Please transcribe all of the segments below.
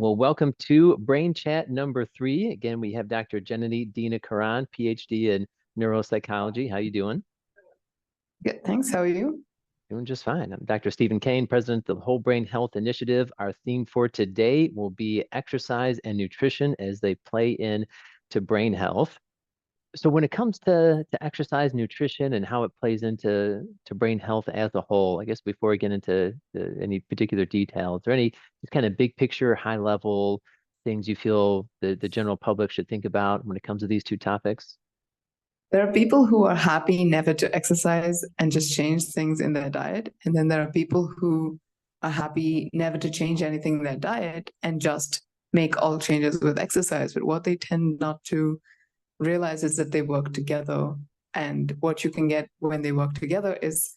Well, welcome to Brain Chat number 3. Again, we have Dr. Janani Dhinakaran, PhD in neuropsychology. How you doing? Good, thanks. How are you? Doing just fine. I'm Dr. Stephen Cain, president of the Whole Brain Health Initiative. Our theme for today will be exercise and nutrition as they play in to brain health. So when it comes to exercise, nutrition, and how it plays into brain health as a whole, I guess before we get into any particular details, or any just kind of big picture, high level things you feel the general public should think about when it comes to these two topics? There are people who are happy never to exercise and just change things in their diet. And then there are people who are happy never to change anything in their diet and just make all changes with exercise. But what they tend not to realize is that they work together. And what you can get when they work together is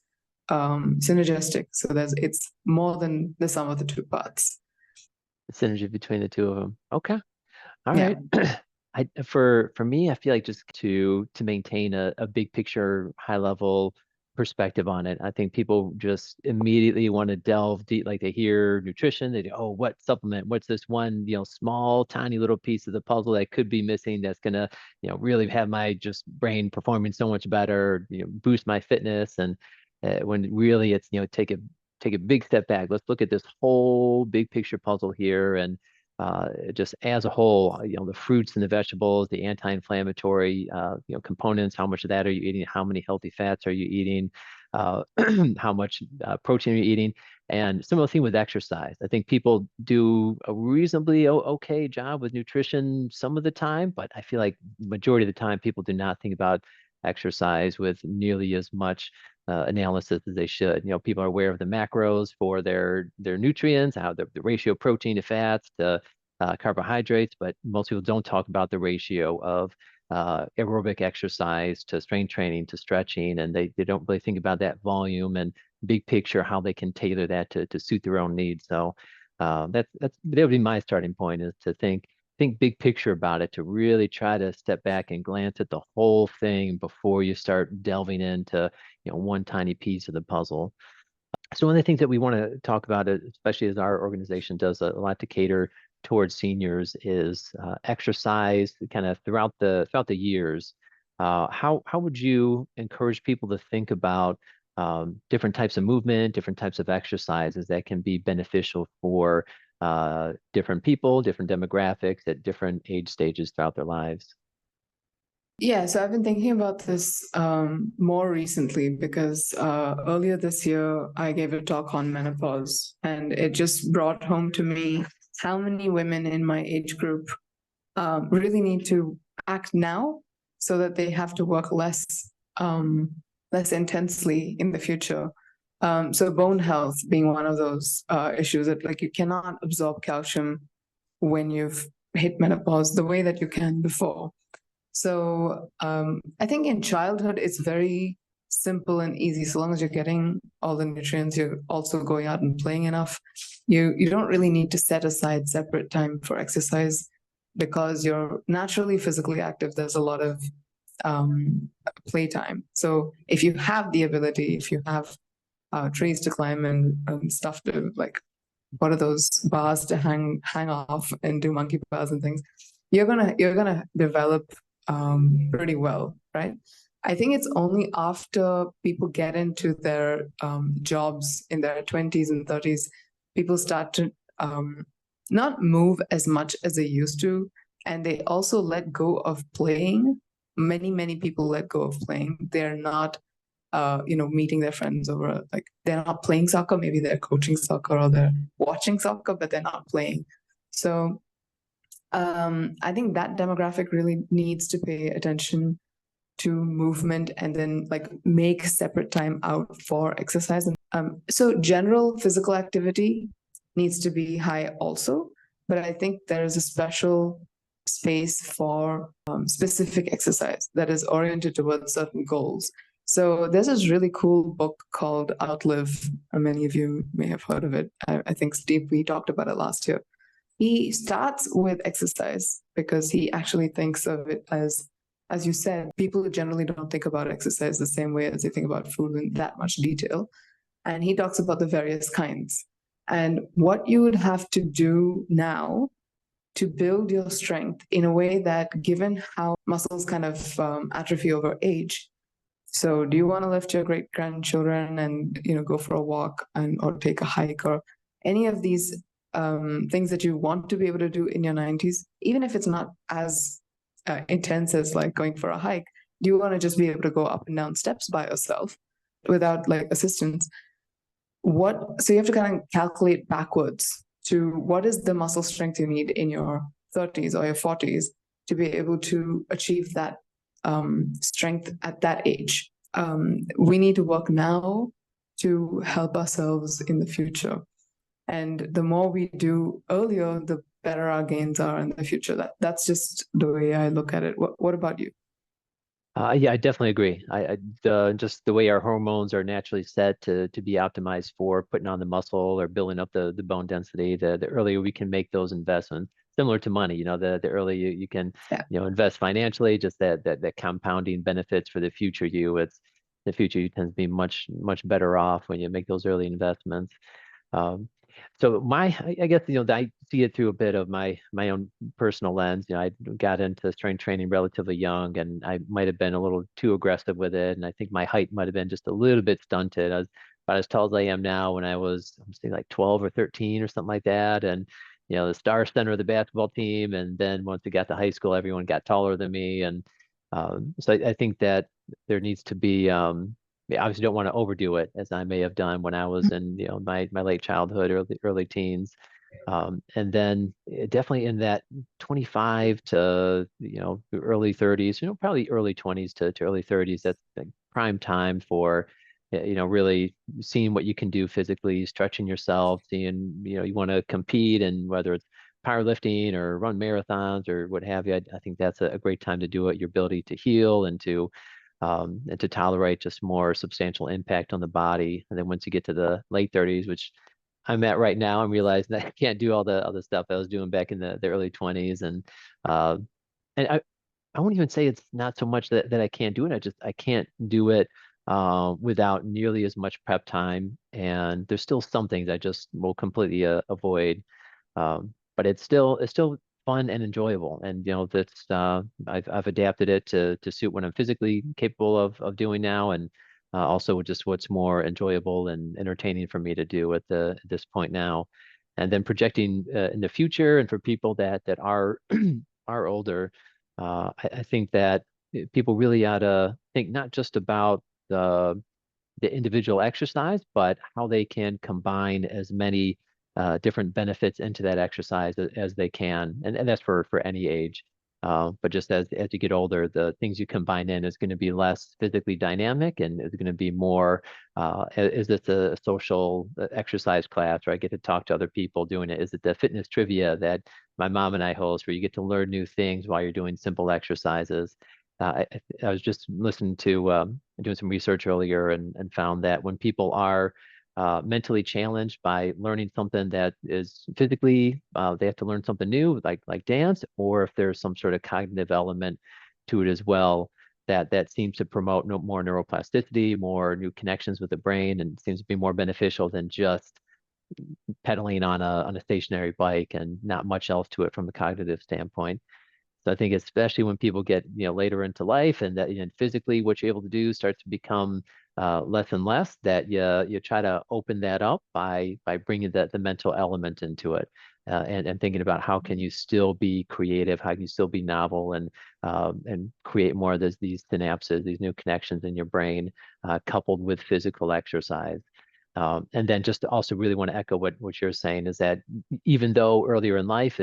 synergistic. So it's more than the sum of the two parts. The synergy between the two of them. Okay. All Yeah. right. For me, I feel like just to maintain a big picture, high level perspective on it. I think people just immediately want to delve deep, like they hear nutrition, they go, oh, what supplement? What's this one, small, tiny little piece of the puzzle that could be missing that's gonna, really have my just brain performing so much better, boost my fitness. And when really it's, take a big step back. Let's look at this whole big picture puzzle here, and just as a whole, the fruits and the vegetables, the anti-inflammatory, components. How much of that are you eating? How many healthy fats are you eating? How much protein are you eating? And similar thing with exercise. I think people do a reasonably okay job with nutrition some of the time, but I feel like majority of the time people do not think about exercise with nearly as much analysis as they should. People are aware of the macros for their nutrients, how the ratio of protein to fats to carbohydrates, but most people don't talk about the ratio of aerobic exercise to strength training to stretching, and they don't really think about that volume and big picture, how they can tailor that to suit their own needs. So that would be my starting point, is to think big picture about it, to really try to step back and glance at the whole thing before you start delving into one tiny piece of the puzzle. So one of the things that we want to talk about, especially as our organization does a lot to cater towards seniors, is exercise kind of throughout the years. How would you encourage people to think about different types of movement, different types of exercises that can be beneficial for different people, different demographics at different age stages throughout their lives? Yeah, so I've been thinking about this more recently because earlier this year I gave a talk on menopause, and it just brought home to me how many women in my age group really need to act now so that they have to work less intensely in the future. So bone health being one of those issues that, like, you cannot absorb calcium when you've hit menopause the way that you can before. So I think in childhood, it's very simple and easy. So long as you're getting all the nutrients, you're also going out and playing enough. You don't really need to set aside separate time for exercise because you're naturally physically active. There's a lot of playtime. So if you have the ability, if you have trees to climb and stuff to, like, what are those bars to hang off and do monkey bars and things, you're gonna develop pretty well, right? I think it's only after people get into their jobs in their 20s and 30s, people start to not move as much as they used to, and they also let go of playing. Many people let go of playing. They're not meeting their friends over, like, they're not playing soccer. Maybe they're coaching soccer or they're watching soccer, but they're not playing. So I think that demographic really needs to pay attention to movement and then, like, make separate time out for exercise. So general physical activity needs to be high also, but I think there is a special space for specific exercise that is oriented towards certain goals. So there's this really cool book called Outlive. Many of you may have heard of it. I think, Steve, we talked about it last year. He starts with exercise because he actually thinks of it as you said, people generally don't think about exercise the same way as they think about food in that much detail. And he talks about the various kinds. And what you would have to do now to build your strength in a way that, given how muscles kind of atrophy over age, so do you want to lift your great grandchildren and go for a walk and or take a hike or any of these things that you want to be able to do in your 90s, even if it's not as intense as like going for a hike? Do you want to just be able to go up and down steps by yourself without like assistance? So you have to kind of calculate backwards to what is the muscle strength you need in your 30s or your 40s to be able to achieve that strength at that age. We need to work now to help ourselves in the future. And the more we do earlier, the better our gains are in the future. That's just the way I look at it. What about you? Yeah, I definitely agree. Just the way our hormones are naturally set to be optimized for putting on the muscle or building up the bone density, the earlier we can make those investments, similar to money, the earlier you can, Yeah. invest financially, just that compounding benefits for the future you. The future you tends to be much better off when you make those early investments. Um, so I guess, I see it through a bit of my own personal lens. I got into strength training relatively young, and I might have been a little too aggressive with it. And I think my height might have been just a little bit stunted. I was about as tall as I am now when I'm saying like 12 or 13 or something like that. And, the star center of the basketball team. And then once we got to high school, everyone got taller than me. And so I think that there needs to be, I obviously don't want to overdo it as I may have done when I was in, my late childhood, early teens. And then definitely in that 25 to, early 30s, probably early 20s to early 30s, that's like prime time for, really seeing what you can do physically, stretching yourself, seeing, you want to compete, and whether it's powerlifting or run marathons or what have you. I think that's a great time to do it. Your ability to heal and to tolerate just more substantial impact on the body. And then once you get to the late 30s, which I'm at right now, I'm realizing that I can't do all the other stuff I was doing back in the early 20s. Uh, and I won't even say it's not so much that I can't do it. I can't do it without nearly as much prep time. And there's still some things I just will completely avoid. But it's still fun and enjoyable. And that's I've adapted it to suit what I'm physically capable of doing now, and also just what's more enjoyable and entertaining for me to do at this point now. And then projecting in the future, and for people that are are older, I think that people really ought to think not just about the individual exercise, but how they can combine as many different benefits into that exercise as they can, and that's for any age. But just as you get older, the things you combine in is going to be less physically dynamic, and is going to be more. Is this a social exercise class where I get to talk to other people doing it? Is it the fitness trivia that my mom and I host, where you get to learn new things while you're doing simple exercises? I was just listening to doing some research earlier, and found that when people are mentally challenged by learning something that is physically, they have to learn something new, like dance, or if there's some sort of cognitive element to it as well, that seems to promote more neuroplasticity, more new connections with the brain, and seems to be more beneficial than just pedaling on a stationary bike and not much else to it from a cognitive standpoint. So I think especially when people get, later into life, and that, physically what you're able to do starts to become less and less, that you try to open that up by bringing the mental element into it, and thinking about how can you still be creative, how can you still be novel, and create more of these synapses, these new connections in your brain, coupled with physical exercise. And then just to also really want to echo what you're saying, is that even though earlier in life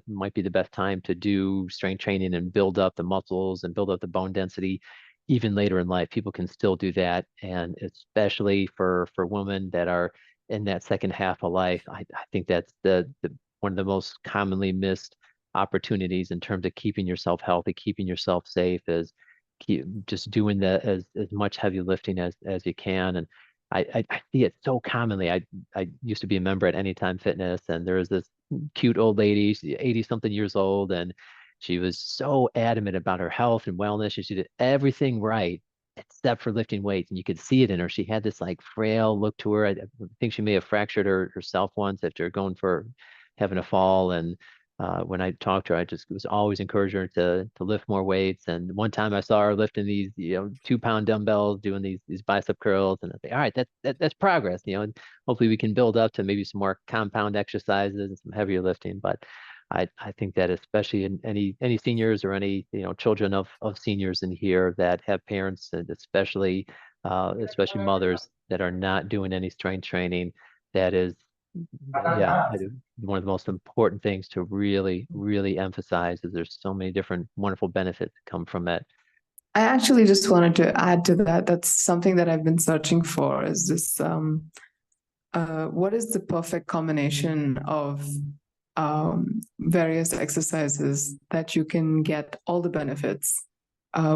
might be the best time to do strength training and build up the muscles and build up the bone density, even later in life, people can still do that. And especially for women that are in that second half of life, I think that's the one of the most commonly missed opportunities in terms of keeping yourself healthy, keeping yourself safe, is just doing as much heavy lifting as you can. And I see it so commonly. I used to be a member at Anytime Fitness, and there was this cute old lady, she's 80 something years old, and she was so adamant about her health and wellness. She did everything right except for lifting weights, and you could see it in her. She had this like frail look to her. I think she may have fractured herself once after going for having a fall, and when I talked to her, I just was always encouraging her to lift more weights. And one time I saw her lifting these, 2 pound dumbbells, doing these bicep curls, and I think, all right, that's progress, and hopefully we can build up to maybe some more compound exercises and some heavier lifting. But I think that especially in any seniors or any children of seniors in here that have parents, and especially mothers that are not doing any strength training, that is, yeah, one of the most important things to really, really emphasize is there's so many different wonderful benefits that come from it. I actually just wanted to add to that. That's something that I've been searching for is this what is the perfect combination of various exercises that you can get all the benefits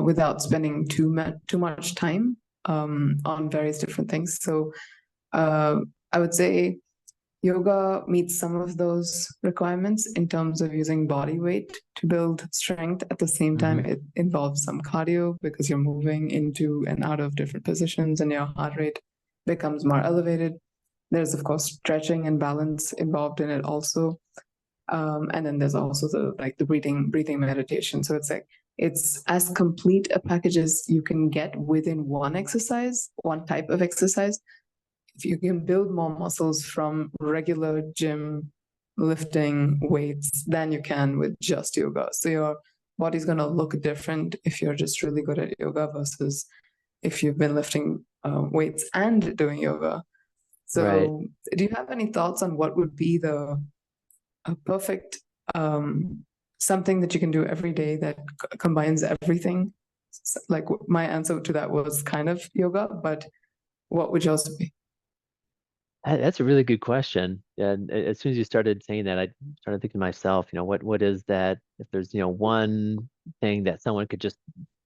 without spending too much time on various different things. So I would say yoga meets some of those requirements in terms of using body weight to build strength. At the same time, Hmm. it involves some cardio because you're moving into and out of different positions and your heart rate becomes more elevated. There's, of course, stretching and balance involved in it also. And then there's also the breathing meditation. So it's as complete a package as you can get within one exercise, one type of exercise. If you can build more muscles from regular gym lifting weights than you can with just yoga. So your body's going to look different if you're just really good at yoga versus if you've been lifting weights and doing yoga. Right. So, do you have any thoughts on what would be the a perfect something that you can do every day that combines everything? Like my answer to that was kind of yoga, but what would yours be? That's a really good question. And as soon as you started saying that, I started thinking to myself, what is that? If there's, one thing that someone could just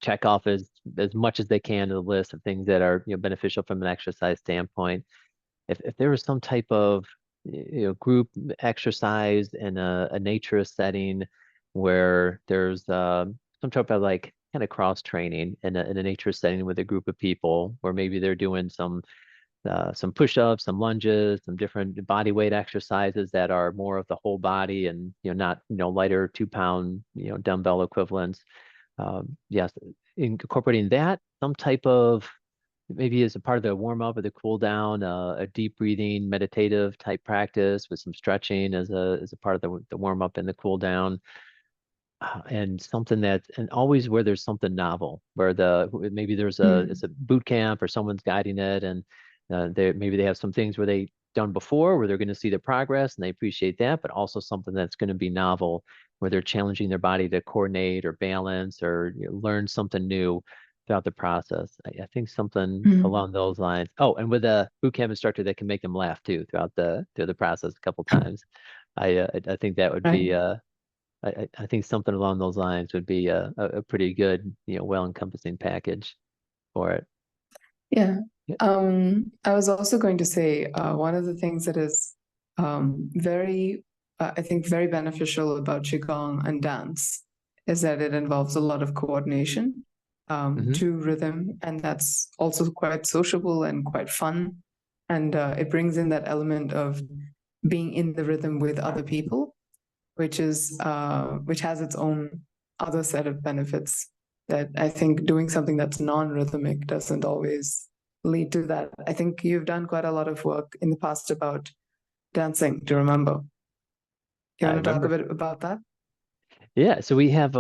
check off as much as they can to the list of things that are, beneficial from an exercise standpoint. If there was some type of group exercise in a nature setting where there's some type of like kind of cross training in a nature setting with a group of people where maybe they're doing some push-ups, some lunges, some different body weight exercises that are more of the whole body and not lighter 2 pound dumbbell equivalents. Yes, incorporating that, some type of maybe as a part of the warm up or the cool down, a deep breathing, meditative type practice with some stretching as a part of the warm up and the cool down. And something and always where there's something novel, where maybe it's Mm. a boot camp or someone's guiding it, and maybe they have some things where they done before where they're going to see the progress and they appreciate that, but also something that's going to be novel where they're challenging their body to coordinate or balance or learn something new throughout the process. I think something Mm. along those lines. Oh, and with a boot camp instructor that can make them laugh too throughout the process a couple times. I think that would Right. be I think something along those lines would be a pretty good, well-encompassing package for it. Yeah. Yeah. I was also going to say one of the things that is very, I think, very beneficial about Qigong and dance is that it involves a lot of coordination Hmm. to rhythm, and that's also quite sociable and quite fun. And it brings in that element of being in the rhythm with other people, which has its own other set of benefits that I think doing something that's non-rhythmic doesn't always lead to that. I think you've done quite a lot of work in the past about dancing, to remember. You I want to talk a remember. bit about that? Yeah, so we have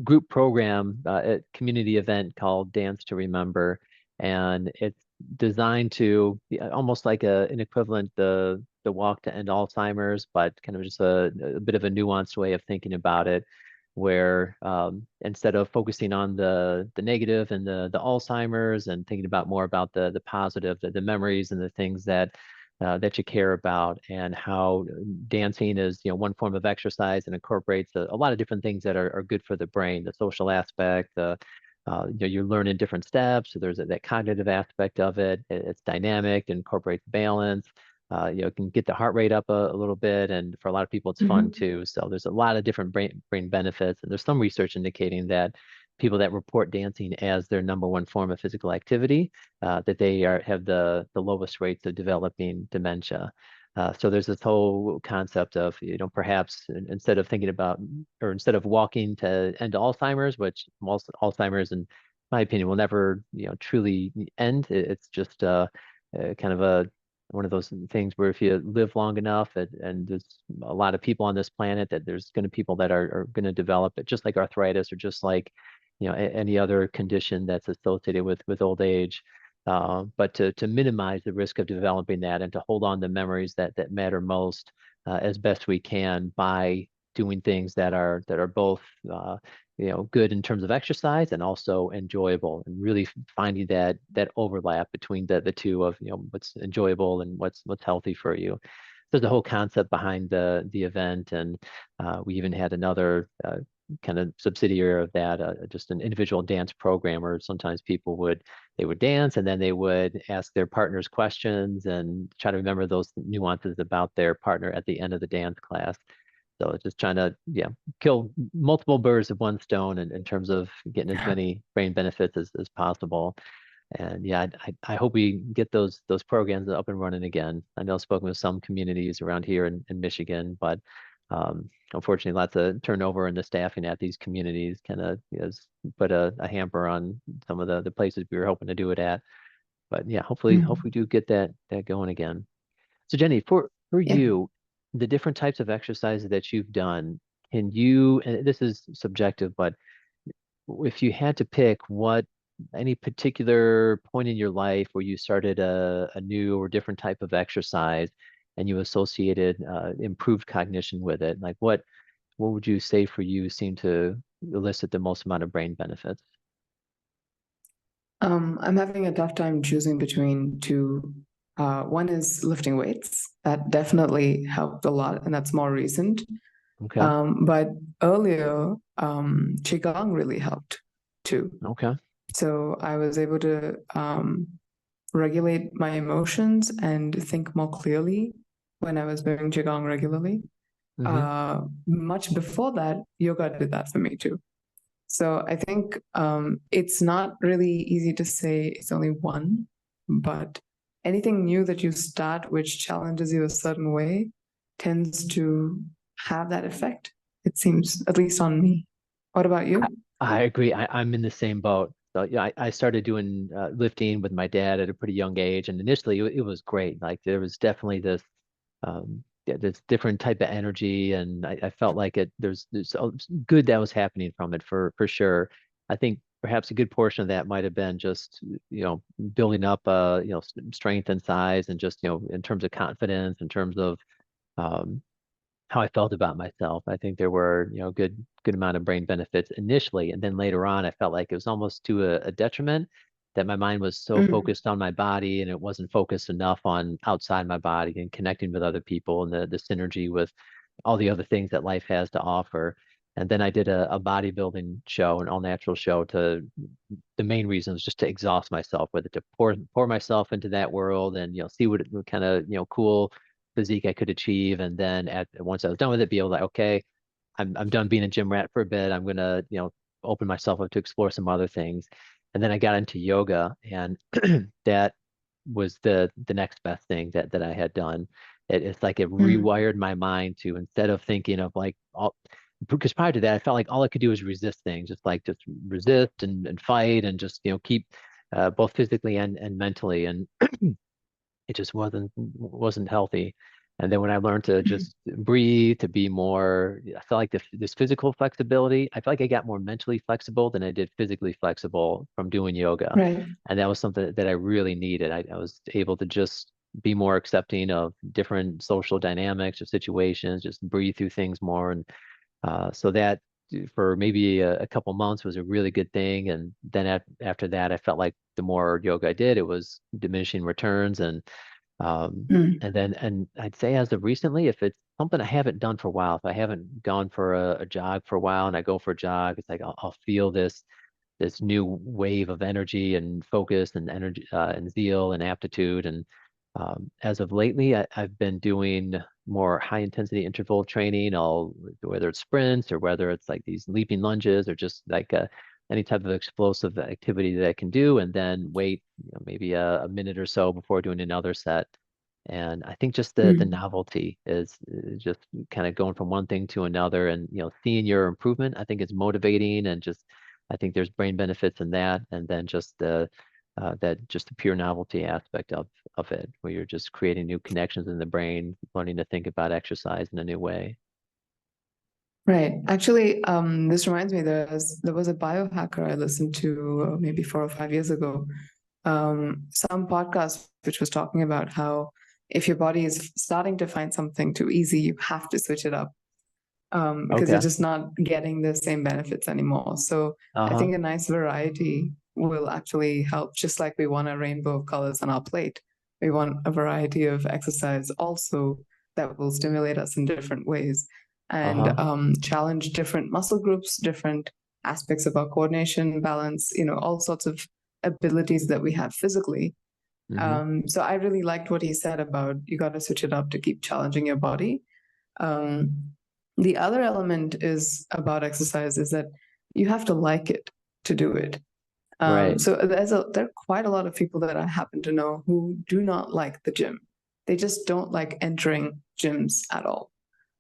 group program, a community event called Dance to Remember, and it's designed to be almost like an equivalent the walk to end Alzheimer's, but kind of just a bit of a nuanced way of thinking about it, where instead of focusing on the negative and the Alzheimer's and thinking about more about the positive, the memories and the things that you care about, and how dancing is one form of exercise and incorporates a lot of different things that are good for the brain, the social aspect, you're learning different steps, so there's that cognitive aspect of it. It's dynamic, it incorporates balance, it can get the heart rate up a little bit, and for a lot of people it's fun Mm-hmm. too. So there's a lot of different brain benefits, and there's some research indicating that people that report dancing as their number one form of physical activity, that they have the lowest rates of developing dementia. So there's this whole concept of, perhaps instead of thinking about, or instead of walking to end Alzheimer's, which most Alzheimer's, in my opinion, will never, truly end. It's just kind of one of those things where if you live long enough, and there's a lot of people on this planet, that there's going to people that are going to develop it, just like arthritis, or just like, any other condition that's associated with old age. But to minimize the risk of developing that, and to hold on to memories that matter most, as best we can, by doing things that are both good in terms of exercise, and also enjoyable, and really finding that overlap between the two of, what's enjoyable and what's healthy for you. There's a whole concept behind the event, and we even had another kind of subsidiary of that, just an individual dance program, where sometimes they would dance, and then they would ask their partners questions and try to remember those nuances about their partner at the end of the dance class. So it's just trying to, yeah, kill multiple birds with one stone, in terms of getting as many brain benefits as possible. And yeah, I hope we get those programs up and running again. I know I've spoken with some communities around here in Michigan, but unfortunately, lots of turnover in the staffing at these communities kind of has put a hamper on some of the places we were hoping to do it at. But yeah, hopefully do get that going again. So Jenny, for Yeah. you, the different types of exercises that you've done, can you, and this is subjective, but if you had to pick, any particular point in your life where you started a new or different type of exercise, and you associated improved cognition with it, like what would you say for you seemed to elicit the most amount of brain benefits? I'm having a tough time choosing between two. One is lifting weights. That definitely helped a lot, and that's more recent. Okay. But earlier, Qigong really helped too. Okay. So I was able to regulate my emotions and think more clearly when I was doing Qigong regularly. Hmm. Much before that, yoga did that for me too. So I think it's not really easy to say it's only one, but anything new that you start which challenges you a certain way tends to have that effect. It seems, at least on me. What about I, you? I agree. I'm in the same boat. So yeah, I started doing lifting with my dad at a pretty young age, and initially it was great. Like there was definitely yeah, this different type of energy, and I felt like there's good that was happening from it, for sure. I think perhaps a good portion of that might have been just, building up strength and size, and just, in terms of confidence, in terms of um, how I felt about myself. I think there were, good amount of brain benefits initially, and then later on, I felt like it was almost to a detriment, that my mind was so Mm, focused on my body, and it wasn't focused enough on outside my body and connecting with other people, and the synergy with all the other things that life has to offer. And then I did a bodybuilding show, an all natural show. The main reason was just to exhaust myself with it, to pour myself into that world, and see what kind of cool physique I could achieve. And then once I was done with it, be able to, like, okay, I'm done being a gym rat for a bit. I'm gonna, open myself up to explore some other things. And then I got into yoga, and that was the next best thing that I had done. It's like it mm, rewired my mind to, instead of thinking of like all, because prior to that I felt like all I could do was resist things, just resist and fight, and just keep both physically and mentally, and it just wasn't healthy. And then when I learned to mm. just breathe, to be more, I felt like this physical flexibility. I feel like I got more mentally flexible than I did physically flexible from doing yoga, Right. and that was something that I really needed. I was able to just be more accepting of different social dynamics or situations, just breathe through things more, and so that, for maybe a couple months, was a really good thing. And then after that, I felt like the more yoga I did, it was diminishing returns. Um, Mm, and I'd say, as of recently, if it's something I haven't done for a while, if I haven't gone for a jog for a while, and I go for a jog, it's like I'll feel this new wave of energy and focus and energy, and zeal and aptitude. And as of lately, I've been doing more high intensity interval training, whether it's sprints, or whether it's like these leaping lunges, or just like any type of explosive activity that I can do, and then wait, maybe a minute or so before doing another set. And I think just the novelty is just kind of going from one thing to another, and seeing your improvement, I think is motivating, and just I think there's brain benefits in that, and then just the pure novelty aspect of it, where you're just creating new connections in the brain, learning to think about exercise in a new way. Right. Actually, this reminds me, there was a biohacker I listened to maybe 4 or 5 years ago. Some podcast which was talking about how if your body is starting to find something too easy, you have to switch it up, because you're Okay. just not getting the same benefits anymore. So I Uh-huh. think a nice variety will actually help, just like we want a rainbow of colors on our plate. We want a variety of exercise also that will stimulate us in different ways and Uh-huh. challenge different muscle groups, different aspects of our coordination, balance, all sorts of abilities that we have physically. Mm-hmm. So I really liked what he said about you got to switch it up to keep challenging your body. Um, the other element is about exercise is that you have to like it to do it. Right. So there are quite a lot of people that I happen to know who do not like the gym. They just don't like entering gyms at all.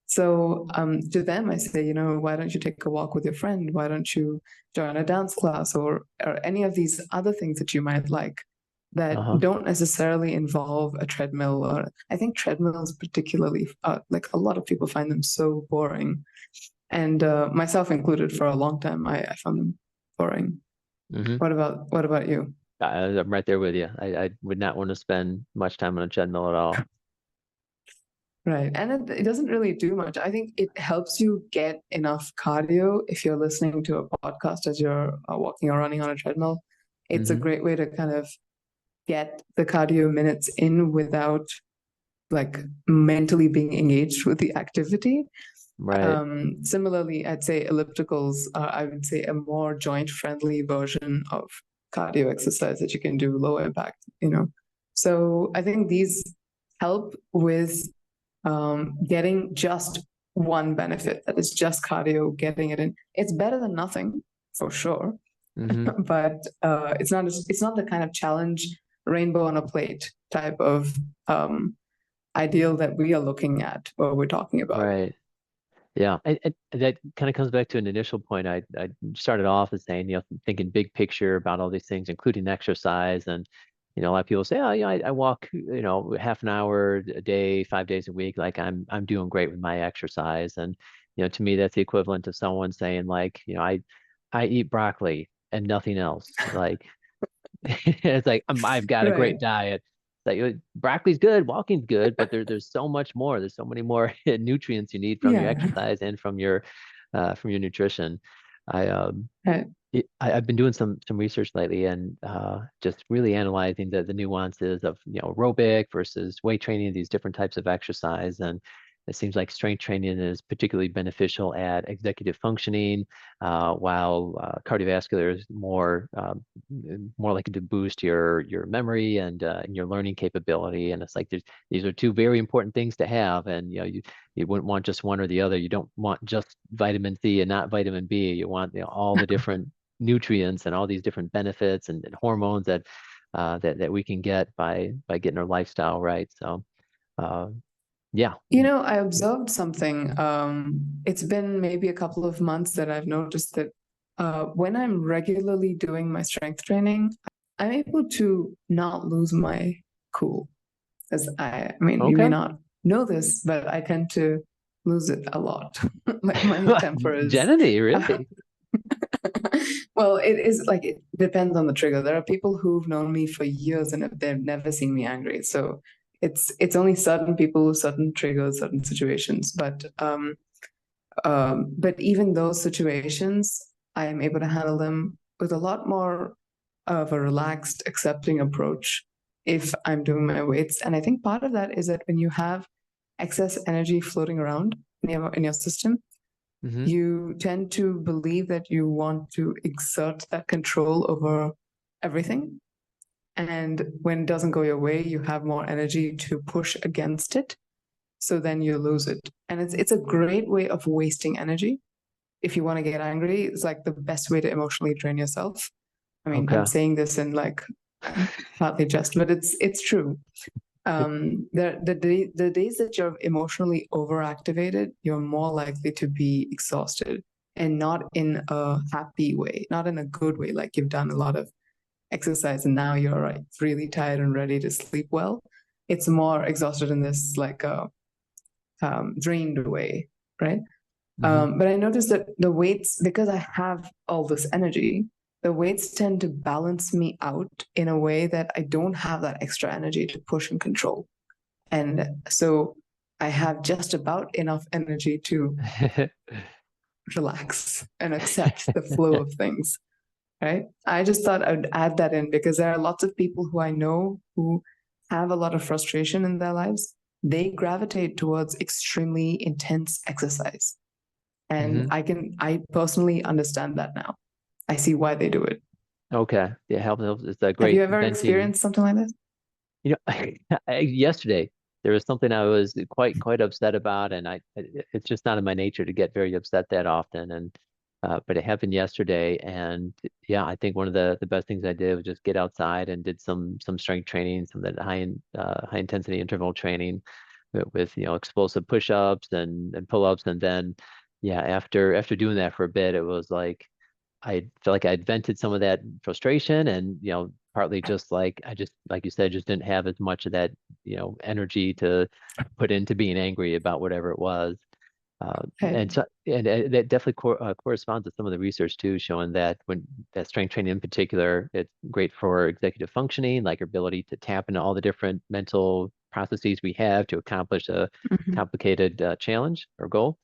So to them, I say, why don't you take a walk with your friend? Why don't you join a dance class or any of these other things that you might like that Uh-huh. don't necessarily involve a treadmill? Or I think treadmills, particularly, like a lot of people find them so boring, and myself included. For a long time, I found them boring. Mm-hmm. What about you? I'm right there with you. I would not want to spend much time on a treadmill at all. Right. And it doesn't really do much. I think it helps you get enough cardio if you're listening to a podcast as you're walking or running on a treadmill. It's a Mm-hmm. great way to kind of get the cardio minutes in without like mentally being engaged with the activity. Right. Similarly, I'd say ellipticals are, I would say, a more joint friendly version of cardio exercise that you can do low impact. So I think these help with getting just one benefit that is just cardio, getting it in. It's better than nothing for sure, Mm-hmm. but it's not the kind of challenge rainbow on a plate type of ideal that we are looking at or we're talking about. Right. Yeah, and that kind of comes back to an initial point. I started off as saying, thinking big picture about all these things, including exercise. And, a lot of people say, oh, I walk, half an hour a day, 5 days a week. Like I'm doing great with my exercise. And, to me, that's the equivalent of someone saying like, I eat broccoli and nothing else. Like, it's like I've got a great Right. diet. Like broccoli's good, walking's good, but there's so much more. There's so many more nutrients you need from your Yeah. exercise and from your nutrition. I Right. I've been doing some research lately, and just really analyzing the nuances of aerobic versus weight training, these different types of exercise. And it seems like strength training is particularly beneficial at executive functioning, while cardiovascular is more likely to boost your memory and your learning capability. And it's like these are two very important things to have, and you wouldn't want just one or the other. You don't want just vitamin C and not vitamin B. You want all the different nutrients and all these different benefits and hormones that we can get by getting our lifestyle right. So uh, yeah. I observed something. It's been maybe a couple of months that I've noticed that when I'm regularly doing my strength training, I'm able to not lose my cool. As I mean, you may Okay. not know this, but I tend to lose it a lot. Like my temper is. Janani, really? Well, it is like it depends on the trigger. There are people who've known me for years and they've never seen me angry. So it's only certain people, certain triggers, certain situations. But even those situations, I am able to handle them with a lot more of a relaxed, accepting approach if I'm doing my weights. And I think part of that is that when you have excess energy floating around in your system, Hmm. you tend to believe that you want to exert that control over everything. And when it doesn't go your way, you have more energy to push against it. So then you lose it. And it's a great way of wasting energy. If you want to get angry, it's like the best way to emotionally drain yourself. I mean, I'm Okay. saying this in like partly jest, but it's true. The days that you're emotionally overactivated, you're more likely to be exhausted, and not in a happy way, not in a good way, like you've done a lot of exercise and now you're like really tired and ready to sleep well. It's more exhausted in this like a drained way, right? Hmm. But I noticed that the weights, because I have all this energy, the weights tend to balance me out in a way that I don't have that extra energy to push and control. And so I have just about enough energy to relax and accept the flow of things, right? I just thought I'd add that in because there are lots of people who I know who have a lot of frustration in their lives. They gravitate towards extremely intense exercise. And Hmm. I personally understand that now. I see why they do it. Okay. Yeah, helps. It's a Have you great ever venting. experienced something like this? You know, yesterday there was something I was quite upset about, and it's just not in my nature to get very upset that often. And but it happened yesterday, and yeah, I think one of the best things I did was just get outside and did some strength training, some of that high intensity interval training with explosive push-ups and pull-ups, and then yeah, after doing that for a bit, it was like I feel like I'd vented some of that frustration and, partly just like I just, like you said, just didn't have as much of that, energy to put into being angry about whatever it was. Okay. And so, and that definitely corresponds to some of the research too, showing that when that strength training in particular, it's great for executive functioning, like our ability to tap into all the different mental processes we have to accomplish a Mhm. complicated challenge or goal,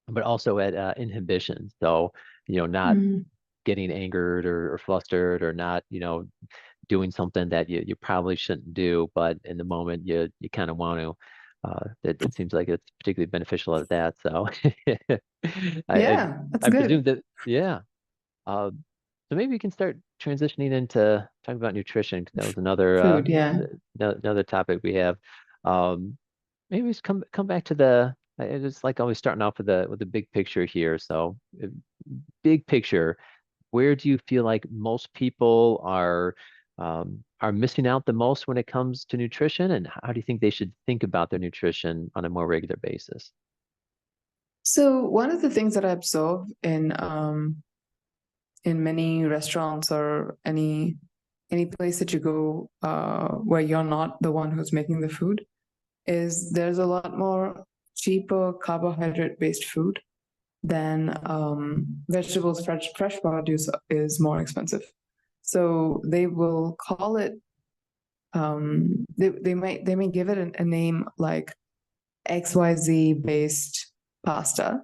but also at inhibition. So, not Mhm. getting angered or flustered or not, doing something that you probably shouldn't do, but in the moment you kind of want to. It seems like it's particularly beneficial at that. So I, I Yeah, that's I good. presume that yeah. Uh, so maybe we can start transitioning into talking about nutrition, 'cause that was Food, yeah. another topic we have. Um, maybe we just come back to the. I just like always starting off with the big picture here. So big picture, where do you feel like most people are missing out the most when it comes to nutrition, and how do you think they should think about their nutrition on a more regular basis? So one of the things that I observe in many restaurants or any place that you go where you're not the one who's making the food is there's a lot more cheaper carbohydrate based food than vegetables. Fresh produce is more expensive, so they will call it. They may give it a name like XYZ based pasta,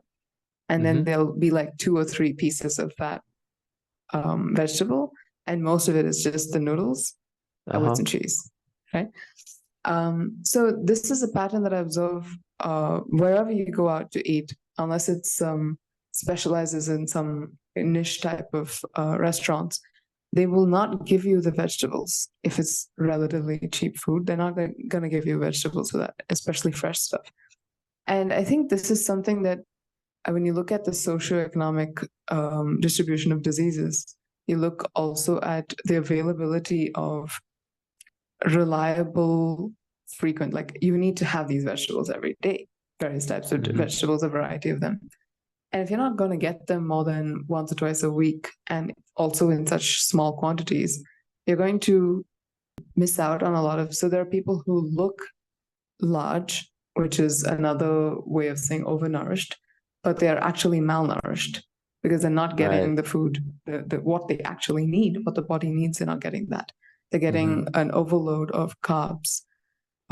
and then Hmm. there'll be like two or three pieces of that vegetable, and most of it is just the noodles with Uh-huh. some cheese, right? So this is a pattern that I observe wherever you go out to eat, unless it's specializes in some niche type of restaurants. They will not give you the vegetables if it's relatively cheap food. They're not going to give you vegetables for that, especially fresh stuff. And I think this is something that when you look at the socioeconomic distribution of diseases, you look also at the availability of reliable, frequent, like you need to have these vegetables every day, various types of Hmm. vegetables, a variety of them. And if you're not going to get them more than once or twice a week, and also in such small quantities, you're going to miss out on a lot of. So there are people who look large, which is another way of saying overnourished, but they are actually malnourished because they're not Right. getting the food, what they actually need, what the body needs. They're not getting that. They're Hmm. getting an overload of carbs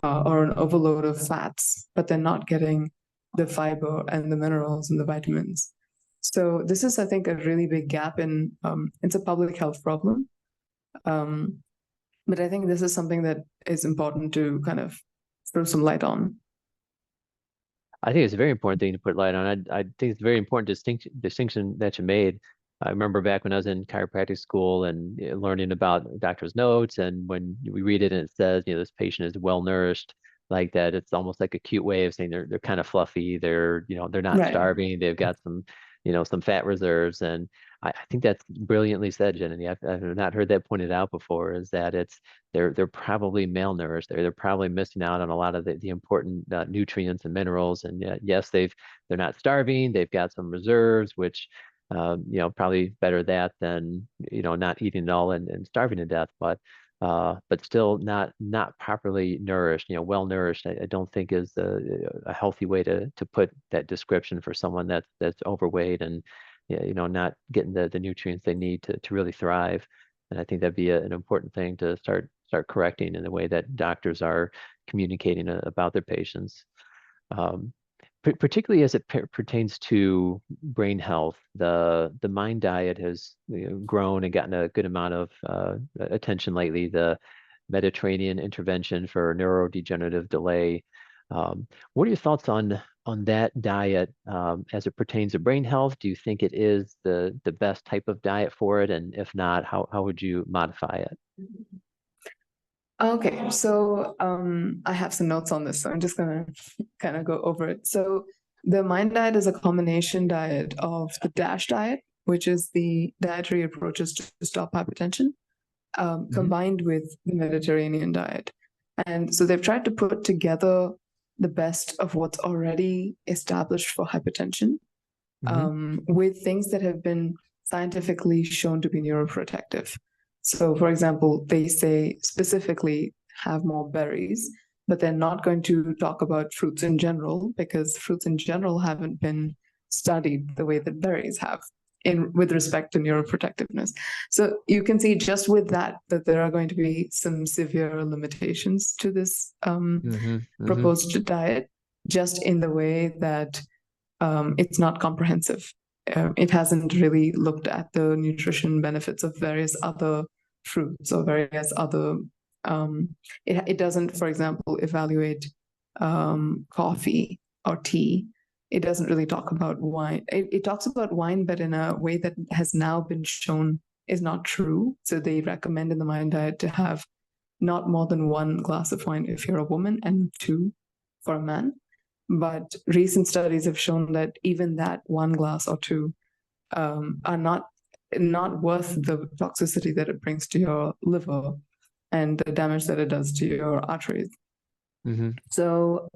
or an overload of fats, but they're not getting the fiber and the minerals and the vitamins. So this is, I think, a really big gap in. It's a public health problem, um, but I think this is something that is important to kind of throw some light on. I think it's a very important thing to put light on. I think it's a very important distinction that you made. I remember back when I was in chiropractic school and learning about doctor's notes, and when we read it and it says, this patient is well nourished, like that, it's almost like a cute way of saying they're kind of fluffy. They're not Right. starving. They've got some, some fat reserves. And I think that's brilliantly said, Janani. I've not heard that pointed out before, is that they're probably malnourished. They're probably missing out on a lot of the important nutrients and minerals. And yes, they're not starving. They've got some reserves, which probably better that than not eating at all and starving to death. But still not properly nourished. Well nourished, I don't think is a healthy way to put that description for someone that's overweight and not getting the nutrients they need to really thrive. And I think that'd be an important thing to start correcting in the way that doctors are communicating about their patients. Um, Particularly as it pertains to brain health, the mind diet has grown and gotten a good amount of attention lately. The Mediterranean intervention for neurodegenerative delay. What are your thoughts on that diet as it pertains to brain health? Do you think it is the best type of diet for it? And if not, how would you modify it? Okay, so I have some notes on this, so I'm just gonna kind of go over it. So the Mind diet is a combination diet of the DASH diet, which is the dietary approaches to stop hypertension, combined with the Mediterranean diet. And so they've tried to put together the best of what's already established for hypertension, with things that have been scientifically shown to be neuroprotective. So, for example, they say specifically have more berries, but they're not going to talk about fruits in general because fruits in general haven't been studied the way that berries have with respect to neuroprotectiveness. So you can see just with that there are going to be some severe limitations to this proposed diet, just in the way that it's not comprehensive. It hasn't really looked at the nutrition benefits of various other fruits or various other. It doesn't, for example, evaluate coffee or tea. It doesn't really talk about wine. It talks about wine, but in a way that has now been shown is not true. So they recommend in the Mind diet to have not more than 1 glass of wine if you're a woman and 2 for a man. But recent studies have shown that even that 1 glass or 2 are not worth the toxicity that it brings to your liver and the damage that it does to your arteries. So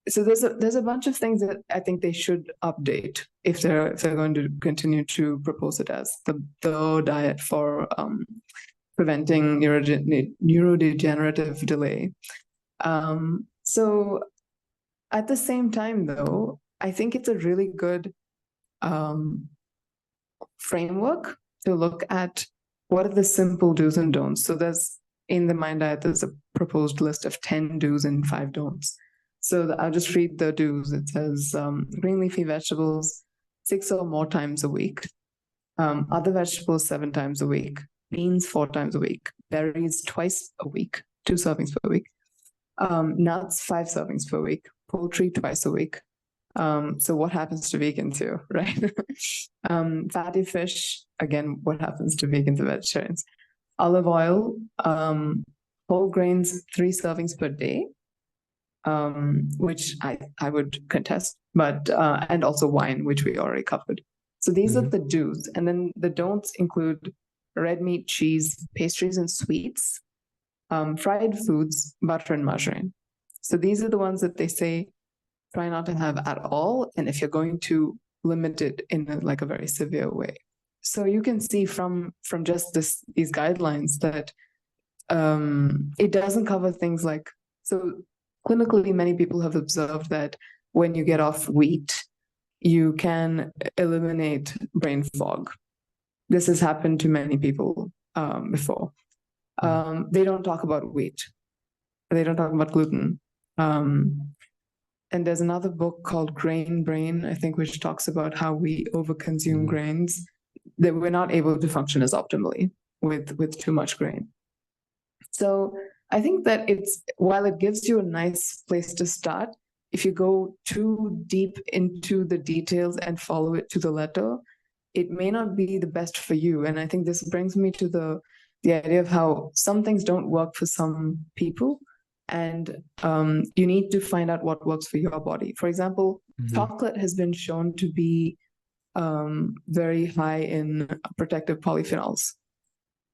there's a bunch of things that I think they should update if they're going to continue to propose it as the diet for preventing neurodegenerative delay. So at the same time, though, I think it's a really good framework to look at what are the simple do's and don'ts. So in the Mind diet, there's a proposed list of 10 do's and 5 don'ts. So I'll just read the do's. It says green leafy vegetables 6 or more times a week, other vegetables 7 times a week, beans 4 times a week, berries twice a week, 2 servings per week, nuts 5 servings per week, poultry twice a week. So what happens to vegans here, right? Fatty fish, again, what happens to vegans and vegetarians? Olive oil, whole grains 3 servings per day, which I would contest, but and also wine, which we already covered. So these are the do's, and then the don'ts include red meat, cheese, pastries and sweets, fried foods, butter and margarine. So these are the ones that they say try not to have at all, and if you're going to limit it in a very severe way. So you can see from just these guidelines that it doesn't cover things like, so clinically many people have observed that when you get off wheat, you can eliminate brain fog. This has happened to many people before. They don't talk about wheat. They don't talk about gluten. And there's another book called Grain Brain, I think, which talks about how we overconsume grains, that we're not able to function as optimally with too much grain. So I think that while it gives you a nice place to start, if you go too deep into the details and follow it to the letter, it may not be the best for you. And I think this brings me to the idea of how some things don't work for some people. And you need to find out what works for your body. For example, chocolate has been shown to be very high in protective polyphenols.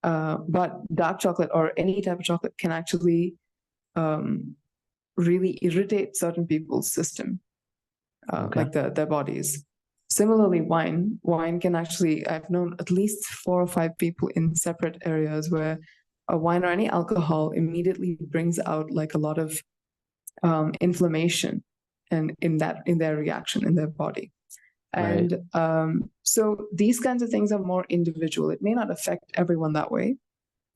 But dark chocolate or any type of chocolate can actually really irritate certain people's system, Okay. like their bodies. Similarly, wine can actually, I've known at least 4 or 5 people in separate areas where a wine or any alcohol immediately brings out like a lot of inflammation and in their reaction in their body. Right. And so these kinds of things are more individual. It may not affect everyone that way.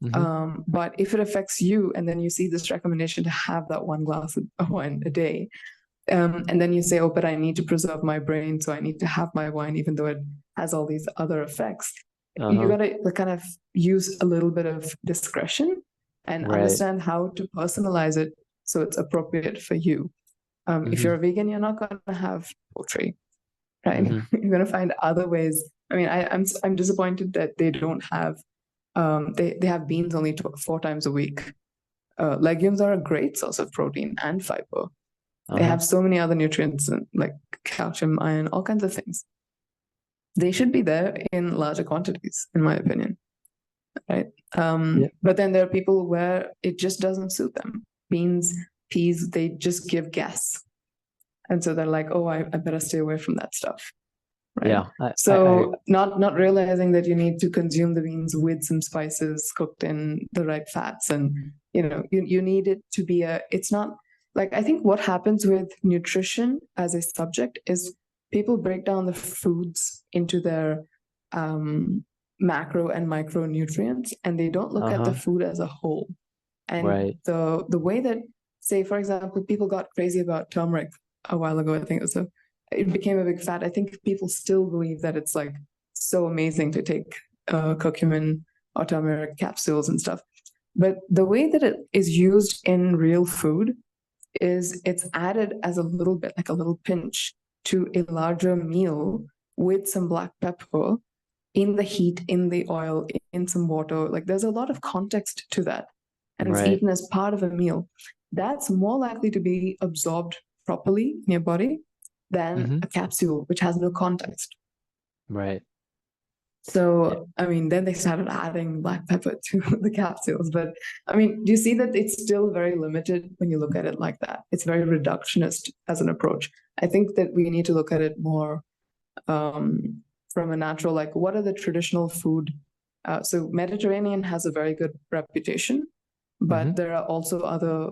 Hmm. But if it affects you, and then you see this recommendation to have that one glass of wine a day, and then you say, oh, but I need to preserve my brain, so I need to have my wine, even though it has all these other effects. You Uh-huh. got to kind of use a little bit of discretion and Right. understand how to personalize it so it's appropriate for you. If Hmm. you're a vegan, you're not going to have poultry, right? Hmm. You're going to find other ways. I mean, I'm disappointed that they don't have they have beans only 4 times a week. Legumes are a great source of protein and fiber. They Uh-huh. have so many other nutrients like calcium, iron, all kinds of things. They should be there in larger quantities, in my opinion, right? Yeah. But then there are people where it just doesn't suit them. Beans, peas, they just give gas. And so they're like, oh, I better stay away from that stuff. Right. Yeah. I So not realizing that you need to consume the beans with some spices cooked in the right fats, and you need it to be it's not like, I think what happens with nutrition as a subject is people break down the foods into their um, macro and micronutrients, and they don't look at the uh-huh. food as a whole. And Right. the way that, say, for example, people got crazy about turmeric a while ago. I think it became a big fad. I think people still believe that it's like so amazing to take curcumin or turmeric capsules and stuff. But the way that it is used in real food is it's added as a little bit, like a little pinch, to a larger meal with some black pepper in the heat, in the oil, in some water. Like there's a lot of context to that. And it's Right. eaten as part of a meal. That's more likely to be absorbed properly in your body than Hmm. a capsule, which has no context. Right. Yeah. So, I mean, then they started adding black pepper to the capsules. But I mean, do you see that it's still very limited when you look at it like that? It's very reductionist as an approach. I think that we need to look at it more from a natural, like, what are the traditional food? So Mediterranean has a very good reputation, but Hmm. there are also other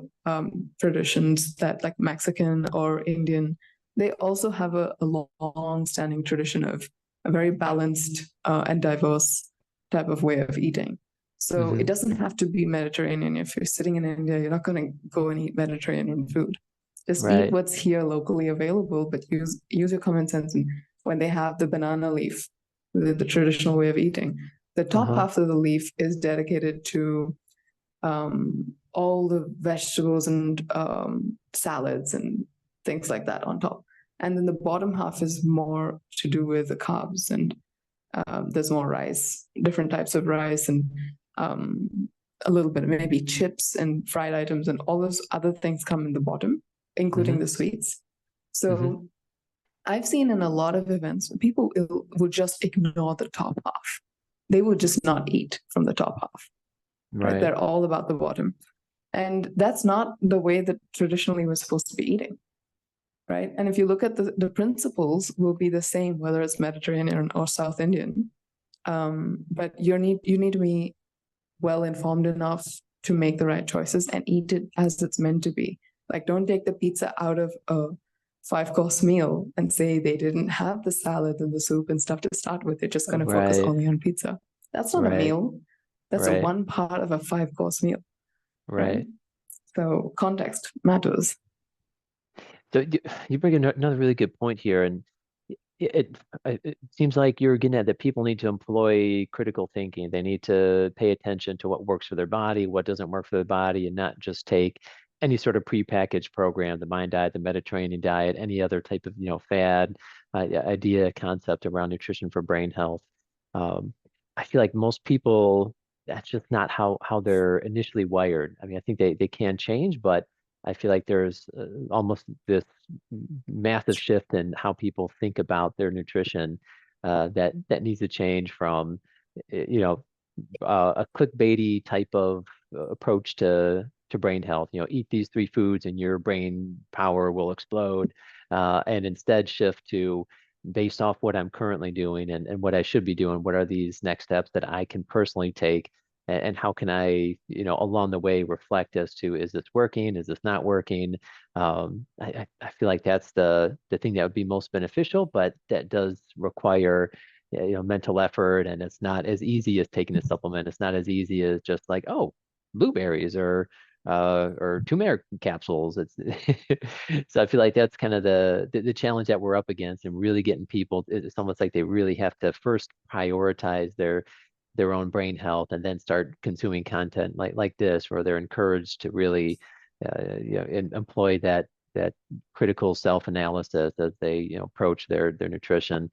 traditions that, like Mexican or Indian, they also have a long-standing tradition of a very balanced and diverse type of way of eating. So it Hmm. doesn't have to be Mediterranean. If you're sitting in India, you're not going to go and eat Mediterranean food. Just eat Right. what's here locally available, but use your common sense. And when they have the banana leaf, the traditional way of eating, the top Uh-huh. half of the leaf is dedicated to all the vegetables and salads and things like that on top. And then the bottom half is more to do with the carbs, and there's more rice, different types of rice, and a little bit of maybe chips and fried items, and all those other things come in the bottom, including Hmm. the sweets. Hmm. So I've seen in a lot of events, people would just ignore the top half. They would just not eat from the top half, right? Right. They're all about the bottom. And that's not the way that traditionally we're supposed to be eating, right? And if you look at the principles, will be the same whether it's Mediterranean or South Indian. But you need to be well informed enough to make the right choices and eat it as it's meant to be. Like, don't take the pizza out of a 5 course meal and say they didn't have the salad and the soup and stuff to start with. They're just going to focus Right. only on pizza. That's not a Right. meal. That's a Right. one part of a 5 course meal, right? Right. So context matters. So you bring another really good point here, and it, it seems like you're getting at that people need to employ critical thinking. They need to pay attention to what works for their body, what doesn't work for their body, and not just take any sort of prepackaged program, the Mind Diet, the Mediterranean diet, any other type of, fad, idea, concept around nutrition for brain health. Um, I feel like most people, that's just not how they're initially wired. I mean, I think they can change, but I feel like there's almost this massive shift in how people think about their nutrition. that needs to change from, you know, a clickbaity type of approach to brain health. You know, eat these three foods and your brain power will explode, and instead shift to based off what I'm currently doing and what I should be doing. What are these next steps that I can personally take? And how can I, you know, along the way reflect as to is this working? Is this not working? I feel like that's the thing that would be most beneficial, but that does require you know, mental effort, and it's not as easy as taking a supplement. It's not as easy as just like, oh, blueberries or turmeric capsules. It's so I feel like that's kind of the challenge that we're up against, and really getting people. It's almost like they really have to first prioritize their own brain health, and then start consuming content like this, where they're encouraged to really, you know, employ that critical self-analysis as they, you know, approach their nutrition.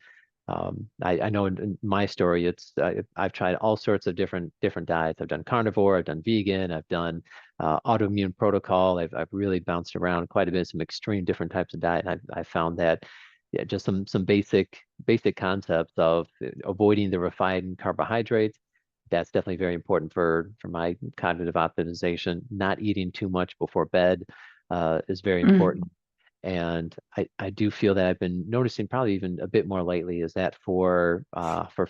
I know in my story, it's I've tried all sorts of different diets. I've done carnivore, I've done vegan, I've done autoimmune protocol. I've really bounced around quite a bit, some extreme different types of diet. And I found that yeah, just some basic concepts of avoiding the refined carbohydrates. That's definitely very important for my cognitive optimization. Not eating too much before bed is very important. Mm. And I do feel that I've been noticing probably even a bit more lately is that for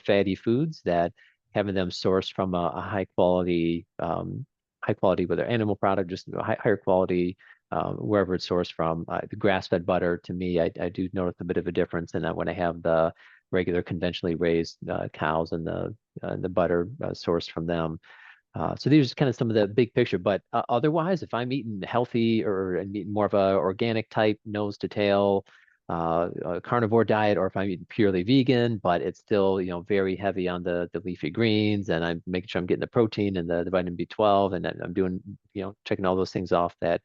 fatty foods that having them sourced from a high quality whether animal product, just higher quality wherever it's sourced from. The grass-fed butter to me, I do notice a bit of a difference in that when I have the regular conventionally raised cows and the butter sourced from them. So these are kind of some of the big picture, but otherwise, if I'm eating healthy or I'm eating more of a organic type nose to tail carnivore diet, or if I'm eating purely vegan, but it's still, you know, very heavy on the leafy greens, and I'm making sure I'm getting the protein and the vitamin B12, and I'm doing, you know, checking all those things off that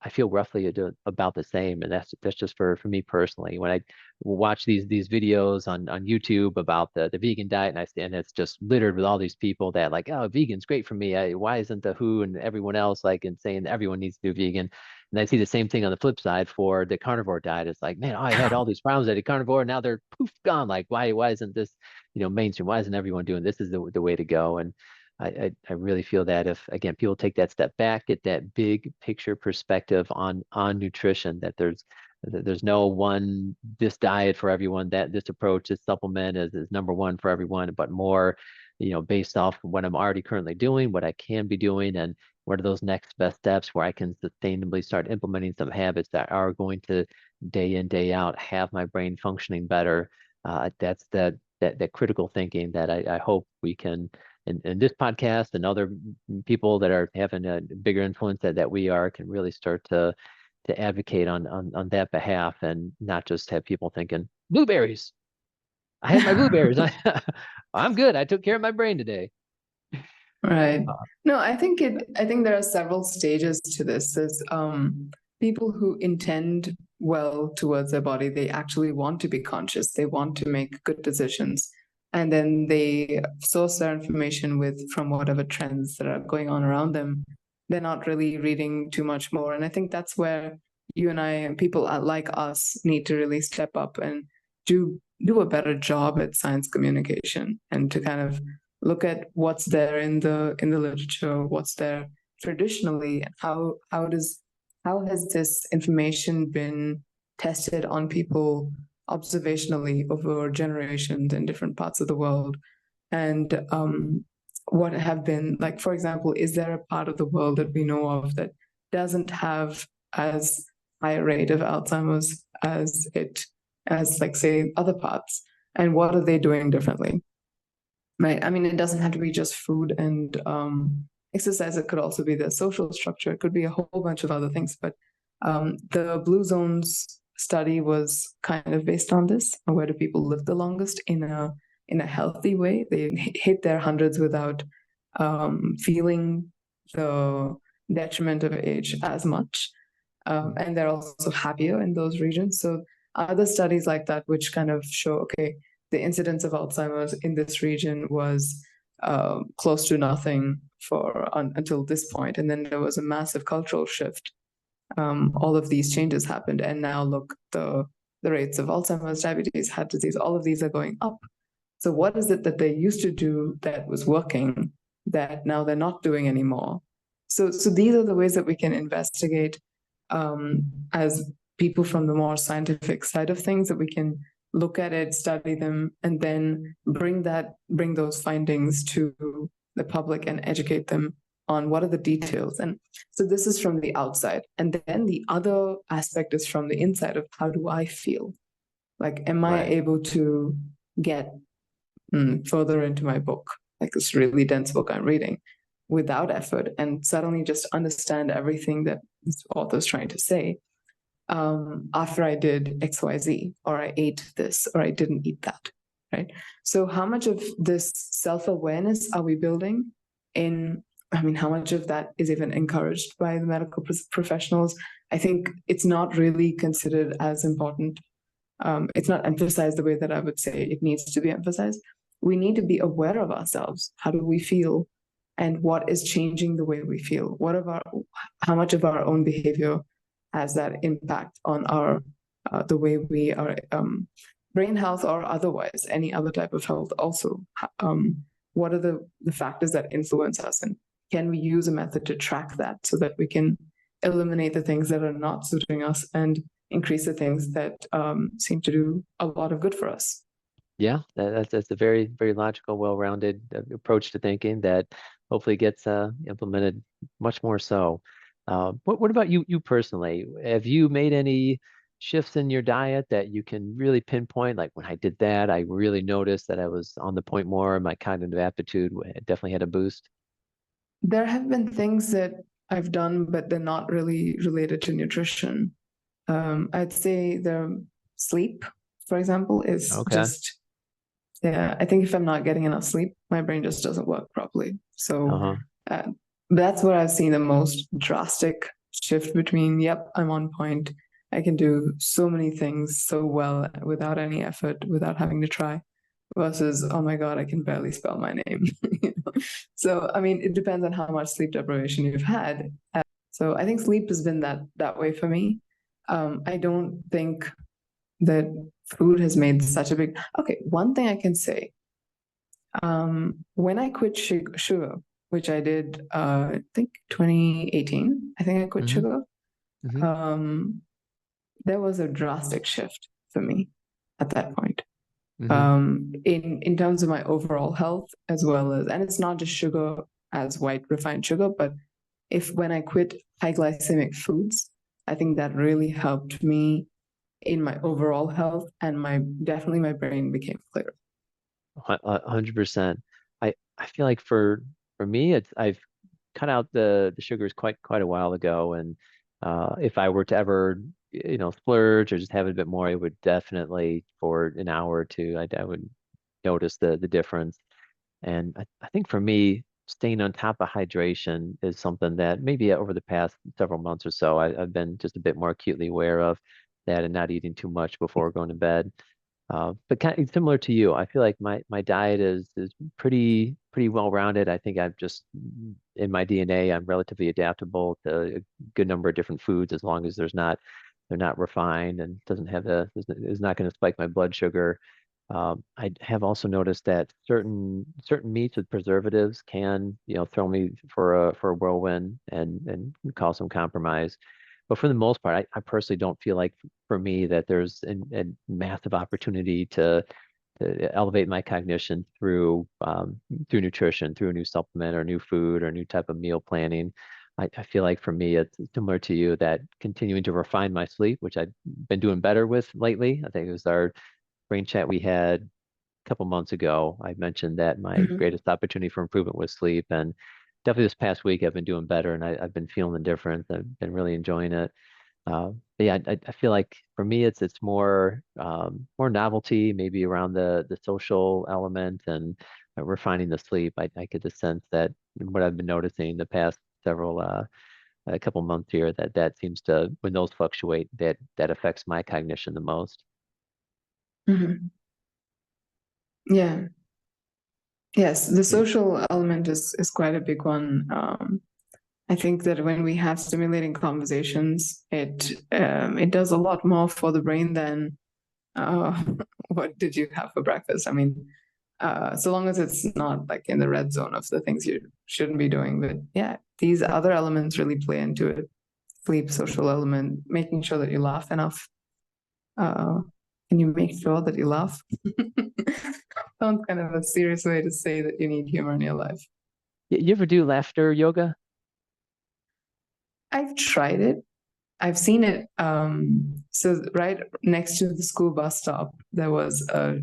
I feel roughly about the same, and that's just for me personally. When I watch these videos on YouTube about the vegan diet, and it's just littered with all these people that like, oh, vegan's great for me. Why isn't the WHO and everyone else like and saying that everyone needs to do vegan? And I see the same thing on the flip side for the carnivore diet. It's like, man, I had all these problems at a carnivore, and now they're poof gone. Like, why isn't this, you know, mainstream? Why isn't everyone doing this? Is the way to go? And I really feel that if again people take that step back, get that big picture perspective on nutrition, that there's no one this diet for everyone, that this approach, this supplement is number one for everyone, but more, you know, based off what I'm already currently doing, what I can be doing, and what are those next best steps where I can sustainably start implementing some habits that are going to day in, day out have my brain functioning better. That's that critical thinking that I hope we can and this podcast and other people that are having a bigger influence that we are can really start to advocate on that behalf, and not just have people thinking blueberries. I had my blueberries. I'm good. I took care of my brain today. Right. Uh, No, I think there are several stages to this. There's people who intend well towards their body. They actually want to be conscious. They want to make good decisions. And then they source their information with from whatever trends that are going on around them. They're not really reading too much more. And I think that's where you and I and people like us need to really step up and do a better job at science communication, and to kind of look at what's there in the literature, what's there traditionally, and how has this information been tested on people observationally over generations in different parts of the world, and what have been like, for example, is there a part of the world that we know of that doesn't have as high a rate of Alzheimer's as like say other parts, and what are they doing differently? Right. I mean, it doesn't have to be just food and exercise. It could also be the social structure. It could be a whole bunch of other things. But the Blue Zones study was kind of based on this. Where do people live the longest in a healthy way? They hit their hundreds without feeling the detriment of age as much, and they're also happier in those regions. So other studies like that, which kind of show, okay, the incidence of Alzheimer's in this region was close to nothing until this point, and then there was a massive cultural shift. All of these changes happened, and now look, the rates of Alzheimer's, diabetes, heart disease, all of these are going up. So what is it that they used to do that was working that now they're not doing anymore? So these are the ways that we can investigate as people from the more scientific side of things, that we can look at it, study them, and then bring those findings to the public and educate them on what are the details. And so this is from the outside. And then the other aspect is from the inside of how do I feel? Like, am I able to get further into my book, like this really dense book I'm reading, without effort, and suddenly just understand everything that this author's trying to say after I did XYZ, or I ate this, or I didn't eat that, right? So how much of this self-awareness are we building in? I mean, how much of that is even encouraged by the medical professionals? I think it's not really considered as important. It's not emphasized the way that I would say it needs to be emphasized. We need to be aware of ourselves. How do we feel? And what is changing the way we feel? How much of our own behavior has that impact on our the way we are, brain health or otherwise, any other type of health also? What are the factors that influence us? And can we use a method to track that so that we can eliminate the things that are not suiting us and increase the things that seem to do a lot of good for us? Yeah, that's a very, very logical, well-rounded approach to thinking that hopefully gets implemented much more so. What about you personally? Have you made any shifts in your diet that you can really pinpoint? Like, when I did that, I really noticed that I was on the point more. My cognitive aptitude definitely had a boost. There have been things that I've done, but they're not really related to nutrition. I'd say the sleep, for example, is Okay. just, yeah, I think if I'm not getting enough sleep, my brain just doesn't work properly. So Uh-huh. uh, that's where I've seen the most drastic shift between, yep, I'm on point. I can do so many things so well without any effort, without having to try, versus, oh my God, I can barely spell my name. So, I mean, it depends on how much sleep deprivation you've had. So I think sleep has been that way for me. I don't think that food has made such a big. Okay, one thing I can say, when I quit sugar, which I did, I think 2018, I think I quit Hmm. sugar. Hmm. Um, there was a drastic shift for me at that point. Hmm. In terms of my overall health, as well as, and it's not just sugar as white refined sugar, but if when I quit high glycemic foods, I think that really helped me in my overall health, and definitely my brain became clearer. 100%. I feel like for me, I've cut out the sugars quite a while ago, and if I were to ever splurge or just have a bit more, I would definitely for an hour or two I would notice the difference. And I think for me, staying on top of hydration is something that maybe over the past several months or so, I've been just a bit more acutely aware of that, and not eating too much before going to bed. But kind of similar to you, I feel like my diet is pretty well rounded. I think I've just in my DNA, I'm relatively adaptable to a good number of different foods as long as they're not refined and doesn't have is not going to spike my blood sugar. I have also noticed that certain meats with preservatives can, throw me for a whirlwind and cause some compromise. But for the most part, I personally don't feel like for me that there's a massive opportunity to elevate my cognition through nutrition, through a new supplement or new food or new type of meal planning. I feel like for me, it's similar to you that continuing to refine my sleep, which I've been doing better with lately. I think it was our brain chat we had a couple months ago. I mentioned that my Mhm. greatest opportunity for improvement was sleep, and definitely this past week I've been doing better, and I've been feeling the difference. I've been really enjoying it. But yeah, I feel like for me it's more novelty, maybe around the social element and refining the sleep. I get the sense that what I've been noticing the past several a couple months here that seems to when those fluctuate that affects my cognition the most. Mhm. Yeah. Yes, the Yeah. social element is quite a big one. I think that when we have stimulating conversations, it does a lot more for the brain than uh, what did you have for breakfast? I mean, so long as it's not like in the red zone of the things you shouldn't be doing. But yeah, these other elements really play into it. Sleep, social element, making sure that you laugh enough. Uh, can you make sure that you laugh? Sounds kind of a serious way to say that you need humor in your life. You ever do laughter yoga? I've tried it. I've seen it. So right next to the school bus stop, there was a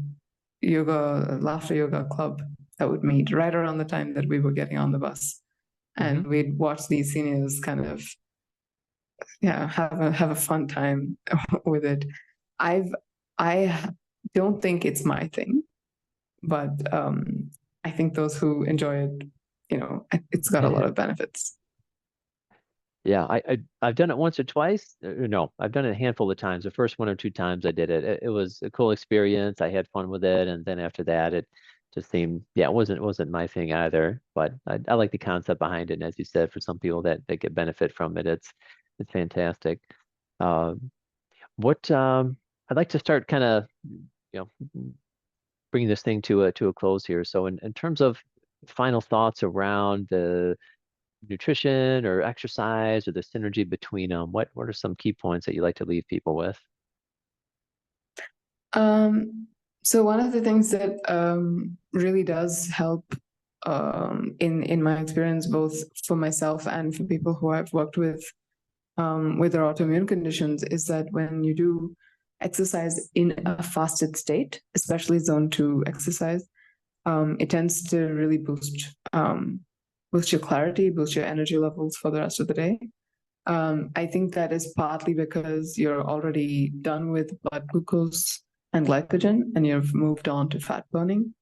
laughter yoga club that would meet right around the time that we were getting on the bus, Hmm. and we'd watch these seniors kind of, yeah, have a fun time with it. I've I don't think it's my thing, but I think those who enjoy it, it's got a lot of benefits. Yeah, I've done it once or twice. No, I've done it a handful of times. The first one or two times I did it, it was a cool experience. I had fun with it, and then after that, it just seemed, yeah, it wasn't my thing either. But I like the concept behind it, and as you said, for some people that get benefit from it, it's fantastic. Um, what I'd like to start kind of, bringing this thing to a close here. So in terms of final thoughts around the nutrition or exercise or the synergy between them, what are some key points that you like to leave people with? Um, so one of the things that really does help in my experience, both for myself and for people who I've worked with their autoimmune conditions, is that when you do exercise in a fasted state, especially zone two exercise, it tends to really boost your clarity, boost your energy levels for the rest of the day. I think that is partly because you're already done with blood glucose and glycogen, and you've moved on to fat burning.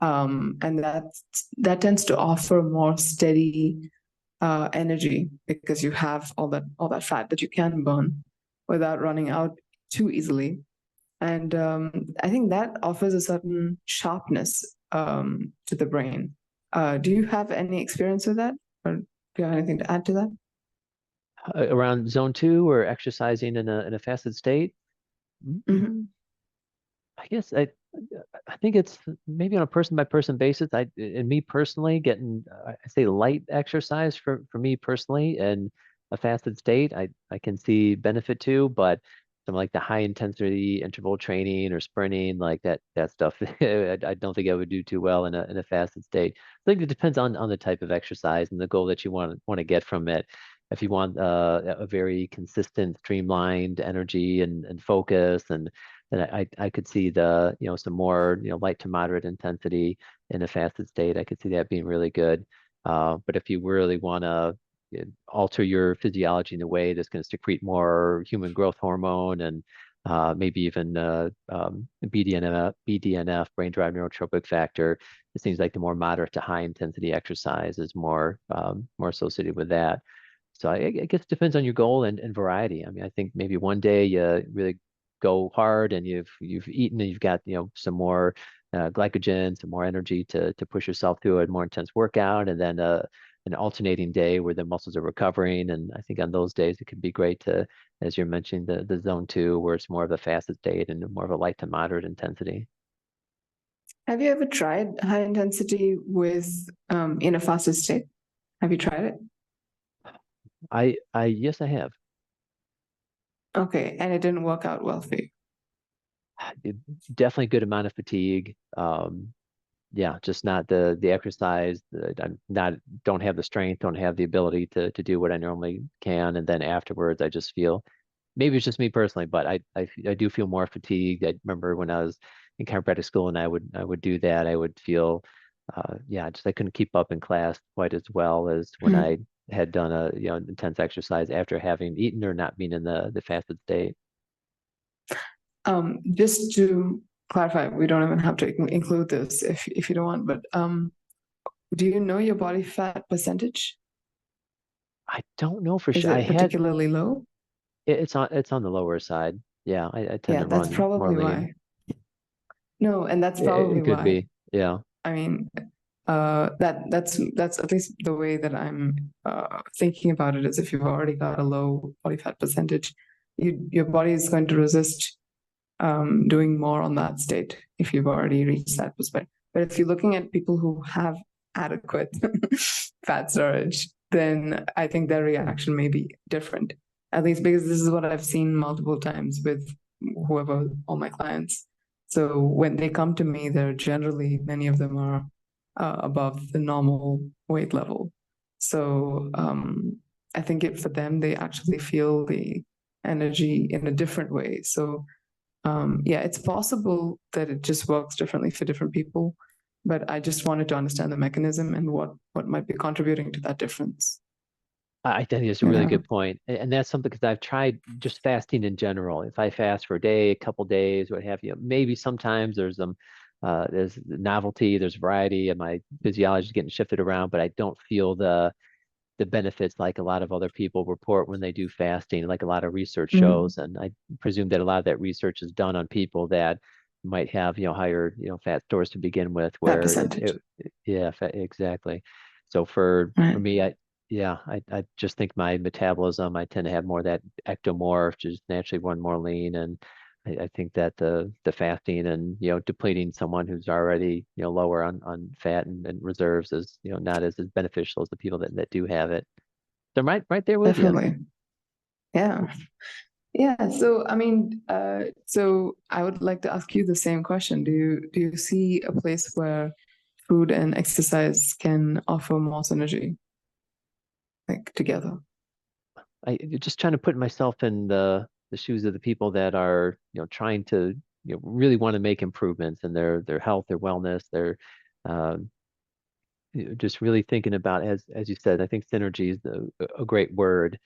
And that tends to offer more steady energy because you have all that fat that you can burn without running out too easily. And I think that offers a certain sharpness to the brain. Do you have any experience with that, or do you have anything to add to that? Around zone two or exercising in a fasted state? Mm-hmm. Mm, I guess I think it's maybe on a person by person basis. And me personally, getting I say light exercise for me personally and a fasted state, I can see benefit to, but some like the high intensity interval training or sprinting, like that stuff, I don't think I would do too well in a fasted state. I think it depends on the type of exercise and the goal that you want to get from it. If you want a very consistent, streamlined energy and focus and then I could see some more light to moderate intensity in a fasted state. I could see that being really good. But if you really want to alter your physiology in a way that's going to secrete more human growth hormone and maybe even BDNF, brain-derived neurotropic factor, it seems like the more moderate to high intensity exercise is more associated with that. So I guess it depends on your goal and variety. I mean, I think maybe one day you really go hard and you've eaten and you've got some more glycogen, some more energy to push yourself through a more intense workout, and then an alternating day where the muscles are recovering. And I think on those days it could be great to, as you're mentioning, the zone two where it's more of a fasted state and more of a light to moderate intensity. Have you ever tried high intensity with in a fasted state? Have you tried it? I yes, I have. Okay, and it didn't work out well for you. It, definitely good amount of fatigue. Yeah, just not the exercise. I'm not don't have the strength, don't have the ability to do what I normally can, and then afterwards, I just feel maybe it's just me personally, but I do feel more fatigued. I remember when I was in chiropractic school and I would do that, I would feel yeah, just I couldn't keep up in class quite as well as when I had done a intense exercise after having eaten or not being in the fasted state. Just to clarify, we don't even have to include this if you don't want, but do you know your body fat percentage? I don't know for Is sure. I it had particularly low? it's on the lower side. Yeah, I tend Yeah, to that's run more probably lean. why. No, and that's It probably could why. be. Yeah. I mean, that's at least the way that I'm thinking about it is if you've already got a low body fat percentage, your body is going to resist doing more on that state if you've already reached that perspective. But if you're looking at people who have adequate fat storage, then I think their reaction may be different. At least because this is what I've seen multiple times with whoever, all my clients. So when they come to me, they're generally, many of them are above the normal weight level. So I think for them, they actually feel the energy in a different way. So yeah, it's possible that it just works differently for different people, but I just wanted to understand the mechanism and what might be contributing to that difference. I think it's a You really know? good point. And that's something because I've tried just fasting in general. If I fast for a day, a couple days, what have you, maybe sometimes there's novelty, there's variety, and my physiology is getting shifted around, but I don't feel the benefits like a lot of other people report when they do fasting, like a lot of research Mm, shows. And I presume that a lot of that research is done on people that might have, higher, fat stores to begin with, that where percentage, yeah, exactly. So for right? me, I just think my metabolism, I tend to have more of that ectomorph, just naturally run more lean. And I think that the fasting and depleting someone who's already lower on fat and reserves is not as beneficial as the people that do have it. So I'm right there with you. Definitely. Yeah. Yeah. So I mean, so I would like to ask you the same question. Do you see a place where food and exercise can offer more synergy, like together? I just trying to put myself in the shoes of the people that are trying to really want to make improvements in their health, their wellness, their um, just really thinking about as you said, I think synergy is a great word,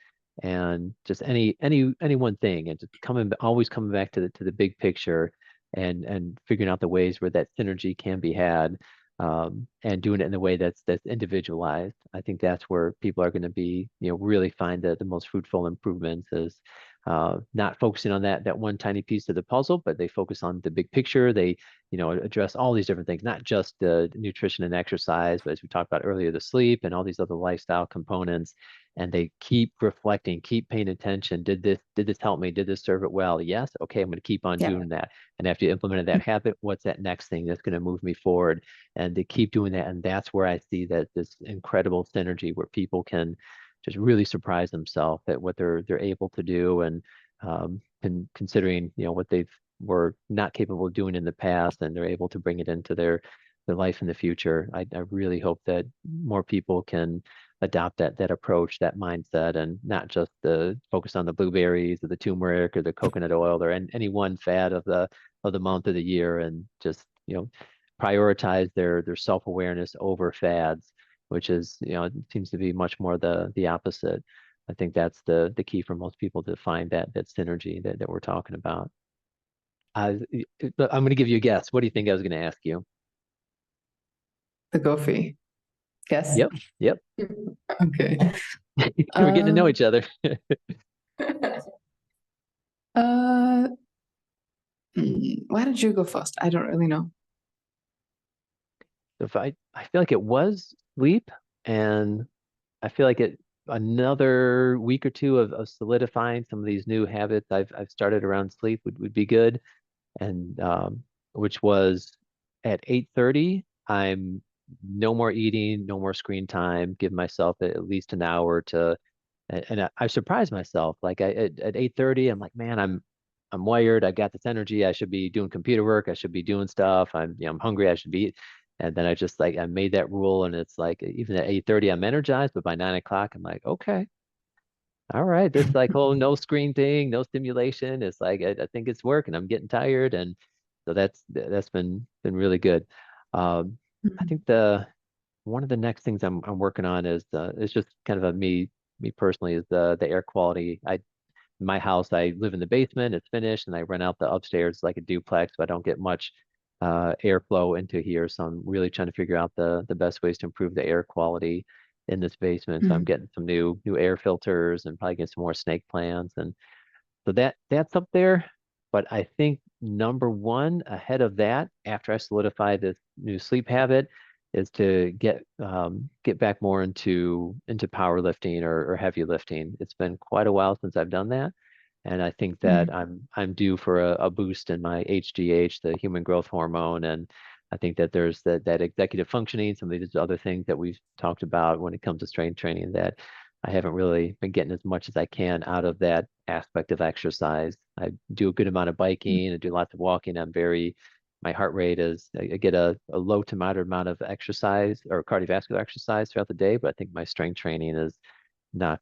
and just any one thing, and just always coming back to the big picture, and figuring out the ways where that synergy can be had, and doing it in a way that's individualized. I think that's where people are going to be really find the most fruitful improvements is. Not focusing on that one tiny piece of the puzzle, but they focus on the big picture. They address all these different things, not just the nutrition and exercise, but as we talked about earlier, the sleep and all these other lifestyle components. And they keep reflecting, keep paying attention. Did this help me? Did this serve it well? Yes. Okay, I'm going to keep on Yeah. doing that. And after you implemented that habit, what's that next thing that's going to move me forward? And to keep doing that. And that's where I see that this incredible synergy where people can just really surprise themselves at what they're able to do and considering what they've were not capable of doing in the past, and they're able to bring it into their life in the future. I really hope that more people can adopt that approach, that mindset, and not just the focus on the blueberries or the turmeric or the coconut oil or any one fad of the month of the year, and just prioritize their self-awareness over fads, which is it seems to be much more the opposite. I think that's the key for most people to find that synergy that we're talking about. I'm going to give you a guess. What do you think I was going to ask you? The Gofi. Yes. Yep, yep. Okay. We're getting to know Um, each other. uh, why did you go first? I don't really know. If I feel like it was sleep, and I feel like it another week or two of solidifying some of these new habits I've started around sleep would be good. And which was at 8:30, I'm no more eating, no more screen time, give myself at least an hour to and I surprised myself. Like at 8:30, I'm like, man, I'm wired. I got this energy. I should be doing computer work. I should be doing stuff. I'm hungry. I should be. And then I just like I made that rule, and it's like even at 8:30, I'm energized, but by 9 o'clock, I'm like, okay, all right, this like whole no screen thing, no stimulation. It's like I think it's working. I'm getting tired, and so that's been really good. I Mhm. think the one of the next things I'm working on is it's just kind of a me personally is the air quality. My house, I live in the basement, it's finished, and I rent out the upstairs like a duplex, so I don't get much airflow into here. So I'm really trying to figure out the best ways to improve the air quality in this basement. So I'm Mhm. getting some new air filters and probably get some more snake plants. And so that's up there. But I think number one ahead of that, after I solidify this new sleep habit, is to get back more into powerlifting or heavy lifting. It's been quite a while since I've done that. And I think that Mm, I'm due for a boost in my HGH, the human growth hormone, and I think that there's that executive functioning, some of these other things that we've talked about when it comes to strength training that I haven't really been getting as much as I can out of that aspect of exercise. I do a good amount of mm, biking, I do lots of walking. My heart rate is, I get a low to moderate amount of exercise or cardiovascular exercise throughout the day, but I think my strength training is not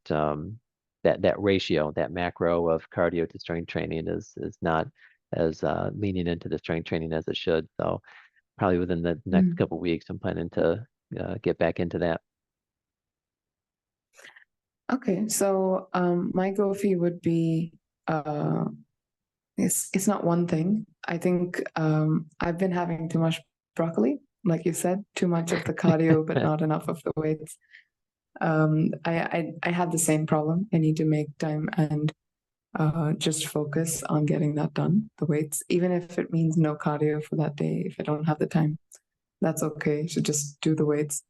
that ratio, that macro of cardio to strength training is not as leaning into the strength training as it should. So probably within the next mm. couple of weeks, I'm planning to get back into that. Okay, so my go fee would be uh it's not one thing. I think I've been having too much broccoli, like you said, too much of the cardio, but not enough of the weights. I have the same problem. I need to make time and just focus on getting that done, the weights, even if it means no cardio for that day. If I don't have the time, that's okay. So just do the weights.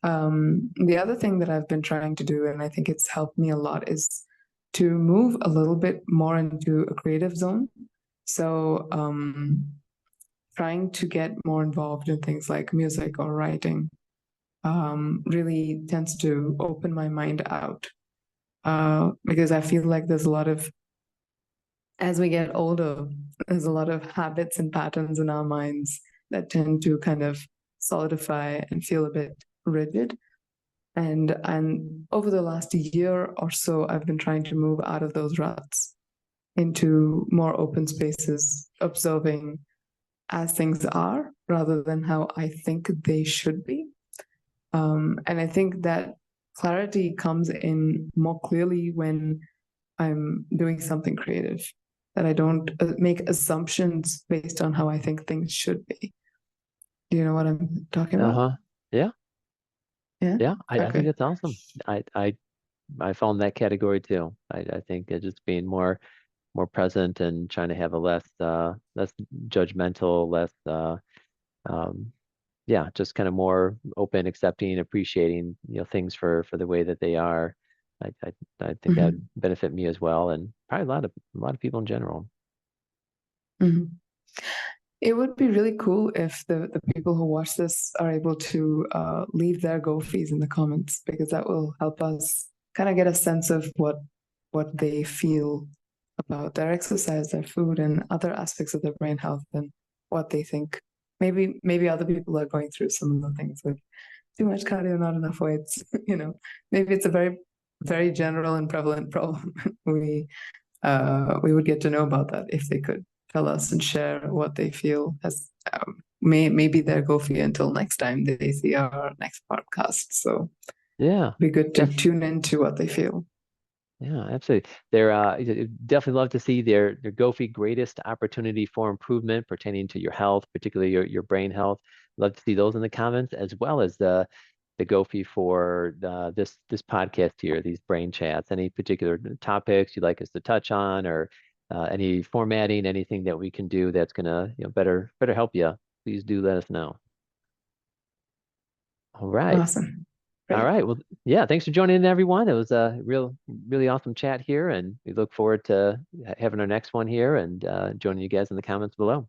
The other thing that I've been trying to do, and I think it's helped me a lot, is to move a little bit more into a creative zone. So, trying to get more involved in things like music or writing really tends to open my mind out because I feel like there's a lot of, as we get older, there's a lot of habits and patterns in our minds that tend to kind of solidify and feel a bit rigid. And over the last year or so, I've been trying to move out of those ruts into more open spaces, observing as things are rather than how I think they should be. And I think that clarity comes in more clearly when I'm doing something creative, that I don't make assumptions based on how I think things should be. Do you know what I'm talking about? Uh-huh. Yeah, Yeah. yeah. I think Okay. that's awesome. I I I fall in that category too. I think just being more present and trying to have a less judgmental, less um yeah, just kind of more open, accepting, appreciating, things for the way that they are. I think that would Mm-hmm. benefit me as well, and probably a lot of people in general. Mm-hmm. It would be really cool if the people who watch this are able to leave their go fees in the comments because that will help us kind of get a sense of what they feel about their exercise, their food, and other aspects of their brain health and what they think. Maybe other people are going through similar things with too much cardio, not enough weights. Maybe it's a very general and prevalent problem. We would get to know about that if they could tell us and share what they feel as maybe their go fee until next time they see our next podcast. So Yeah, be good to def tune into what they feel. yeah, absolutely. Definitely love to see their GOFI greatest opportunity for improvement pertaining to your health, particularly your brain health. Love to see those in the comments, as well as the GOFI for this podcast here, these brain chats. Any particular topics you'd like us to touch on, or any formatting, anything that we can do that's gonna better help you. Please do let us know. All right. Awesome. All Great. right. Well, yeah, thanks for joining in, everyone. It was a really awesome chat here, and we look forward to having our next one here and joining you guys in the comments below.